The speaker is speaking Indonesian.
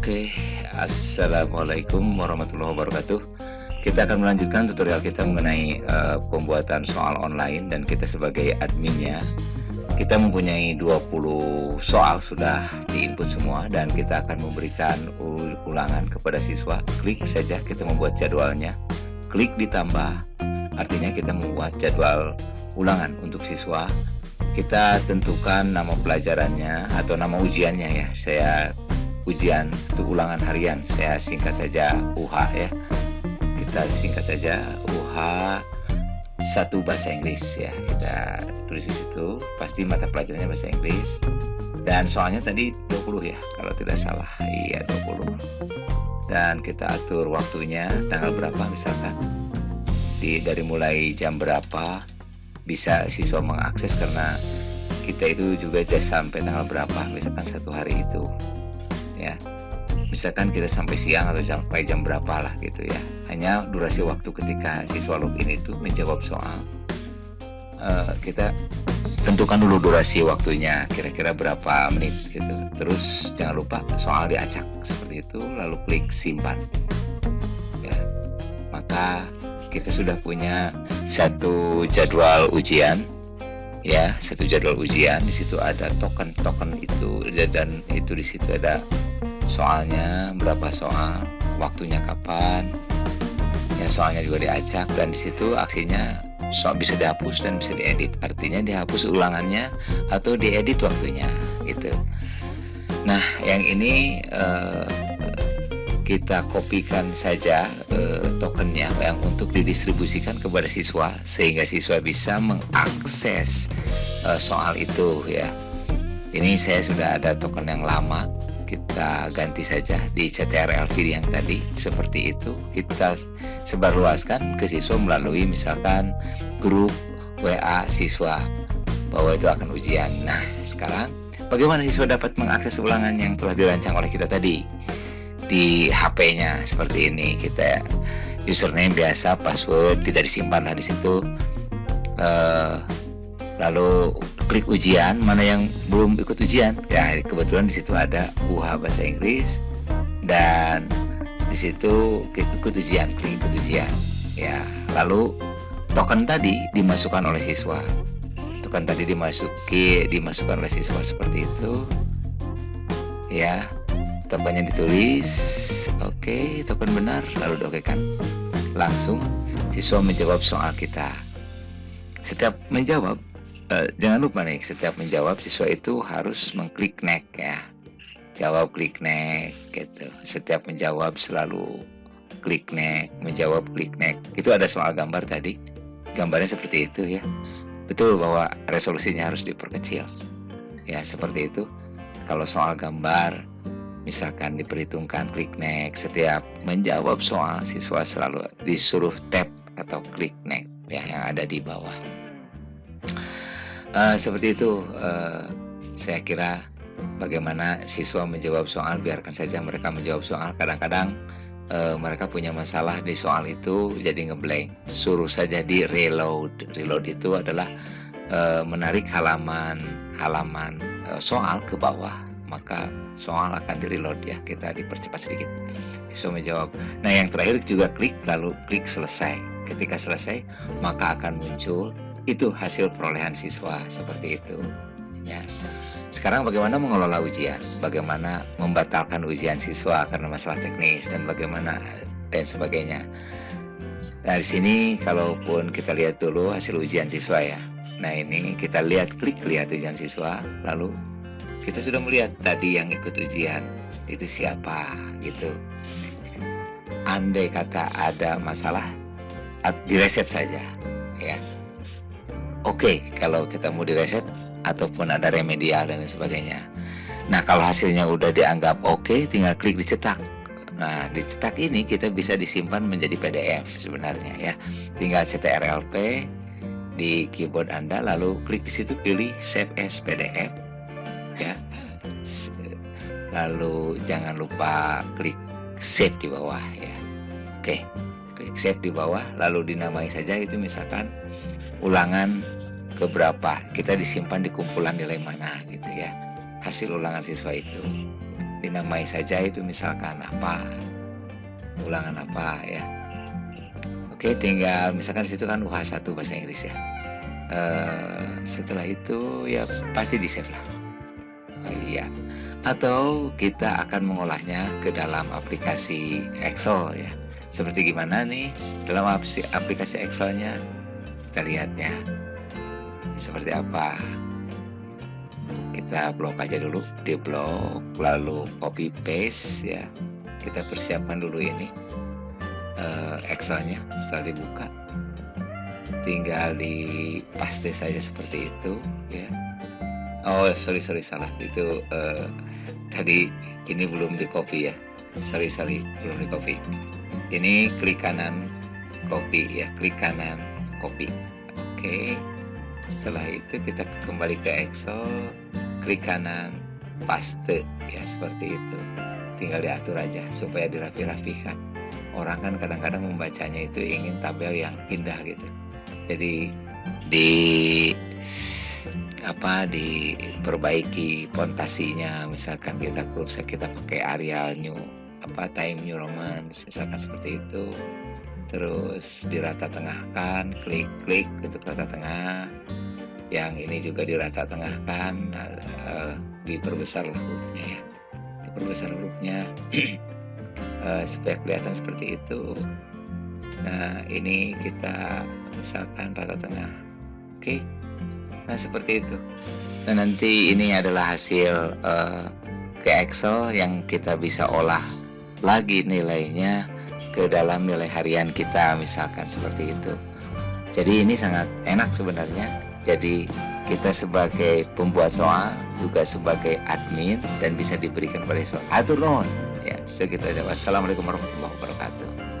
Oke, assalamualaikum warahmatullahi wabarakatuh. Kita akan melanjutkan tutorial kita mengenai pembuatan soal online, dan kita sebagai adminnya, kita mempunyai 20 soal sudah diinput semua, dan kita akan memberikan ulangan kepada siswa. Klik saja kita membuat jadwalnya, klik ditambah, artinya kita membuat jadwal ulangan untuk siswa. Kita tentukan nama pelajarannya atau nama ujiannya ya. Saya ujian untuk ulangan harian, saya singkat saja UH ya. Kita singkat saja UH 1 bahasa Inggris ya. Kita tulis di situ, pasti mata pelajarannya bahasa Inggris. Dan soalnya tadi 20 ya, kalau tidak salah. Iya, 20. Dan kita atur waktunya tanggal berapa misalkan. Dari mulai jam berapa bisa siswa mengakses, karena kita itu juga sampai tanggal berapa, misalkan satu hari itu ya, misalkan kita sampai siang atau sampai jam berapa lah gitu ya. Hanya durasi waktu ketika siswa login itu menjawab soal, kita tentukan dulu durasi waktunya kira-kira berapa menit gitu. Terus jangan lupa soal diacak seperti itu, lalu klik simpan ya. Maka kita sudah punya satu jadwal ujian ya, satu jadwal ujian. Di situ ada token itu, dan itu di situ ada soalnya berapa soal, waktunya kapan ya, soalnya juga diacak, dan di situ aksinya soal bisa dihapus dan bisa diedit, artinya dihapus ulangannya atau diedit waktunya gitu. Nah, yang ini kita kopikan saja tokennya yang untuk didistribusikan kepada siswa, sehingga siswa bisa mengakses soal itu ya. Ini saya sudah ada token yang lama, kita ganti saja di CTRL video yang tadi seperti itu. Kita sebarluaskan ke siswa melalui misalkan grup WA siswa bahwa itu akan ujian. Nah, sekarang bagaimana siswa dapat mengakses ulangan yang telah dirancang oleh kita tadi? Di HP-nya seperti ini, kita username biasa, password tidak disimpan lah di situ. Lalu klik ujian, mana yang belum ikut ujian ya, kebetulan di situ ada UH bahasa Inggris, dan di situ ikut ujian, klik ikut ujian ya. Lalu token tadi dimasukkan oleh siswa, token tadi dimasukkan oleh siswa seperti itu ya. Tokennya ditulis, oke, token benar, lalu diokekan. Langsung siswa menjawab soal kita. Setiap menjawab, jangan lupa nih, setiap menjawab siswa itu harus mengklik next ya. Jawab, klik next gitu. Setiap menjawab selalu klik next, menjawab klik next. Itu ada soal gambar tadi, gambarnya seperti itu ya. Betul bahwa resolusinya harus diperkecil ya, seperti itu. Kalau soal gambar misalkan diperhitungkan klik next, setiap menjawab soal siswa selalu disuruh tap atau klik next ya, yang ada di bawah. Seperti itu. Saya kira bagaimana siswa menjawab soal, biarkan saja mereka menjawab soal. Kadang-kadang mereka punya masalah di soal itu jadi ngeblank, suruh saja di reload. Reload itu adalah menarik halaman soal ke bawah, maka soal akan di reload ya, kita dipercepat sedikit siswa menjawab. Nah, yang terakhir juga klik, lalu klik selesai. Ketika selesai maka akan muncul itu hasil perolehan siswa seperti itu ya. Sekarang bagaimana mengelola ujian, bagaimana membatalkan ujian siswa karena masalah teknis, dan bagaimana dan sebagainya. Nah, di sini kalaupun kita lihat dulu hasil ujian siswa ya. Nah, ini kita lihat, klik lihat ujian siswa, lalu kita sudah melihat tadi yang ikut ujian itu siapa gitu. Andai kata ada masalah, direset saja ya. Oke, kalau kita mau direset ataupun ada remedial dan sebagainya. Nah, kalau hasilnya udah dianggap oke, tinggal klik dicetak. Nah, dicetak ini kita bisa disimpan menjadi PDF sebenarnya ya. Tinggal CTRL-P di keyboard Anda, lalu klik di situ, pilih Save as PDF ya. Lalu jangan lupa klik save di bawah ya. Oke, klik save di bawah, lalu dinamai saja itu misalkan ulangan keberapa, kita disimpan di kumpulan nilai mana gitu ya, hasil ulangan siswa itu. dinamai saja itu misalkan apa, ulangan apa ya. Oke, tinggal misalkan di situ kan UH1 bahasa Inggris ya. Setelah itu ya pasti di save lah. Iya. Atau kita akan mengolahnya ke dalam aplikasi Excel ya. Seperti gimana nih dalam aplikasi Excelnya? Kita lihatnya seperti apa. Kita blok aja dulu, di blok, lalu copy paste ya. Kita persiapkan dulu ini Excelnya. Setelah dibuka, tinggal di paste saja seperti itu ya. Oh sorry salah, itu tadi ini belum di copy ya, sorry belum di copy. Ini klik kanan copy ya, klik kanan copy. Oke, setelah itu kita kembali ke Excel, klik kanan paste ya, seperti itu. Tinggal diatur aja supaya dirapi-rapikan. Orang kan kadang-kadang membacanya itu ingin tabel yang indah gitu, jadi diperbaiki pontasinya, misalkan kita pakai Arial New Time New Roman misalkan seperti itu, terus dirata tengahkan, klik untuk rata tengah, yang ini juga dirata tengahkan, diperbesar lah hurufnya ya, diperbesar hurufnya supaya kelihatan seperti itu. Nah ini kita misalkan rata tengah, oke. Nah seperti itu. Nah nanti ini adalah hasil ke Excel yang kita bisa olah lagi nilainya ke dalam nilai harian kita, misalkan seperti itu. Jadi ini sangat enak sebenarnya. Jadi kita sebagai pembuat soal juga sebagai admin dan bisa diberikan pada soal. Atur nuhun. Ya, segitu saja. Wassalamualaikum warahmatullahi wabarakatuh.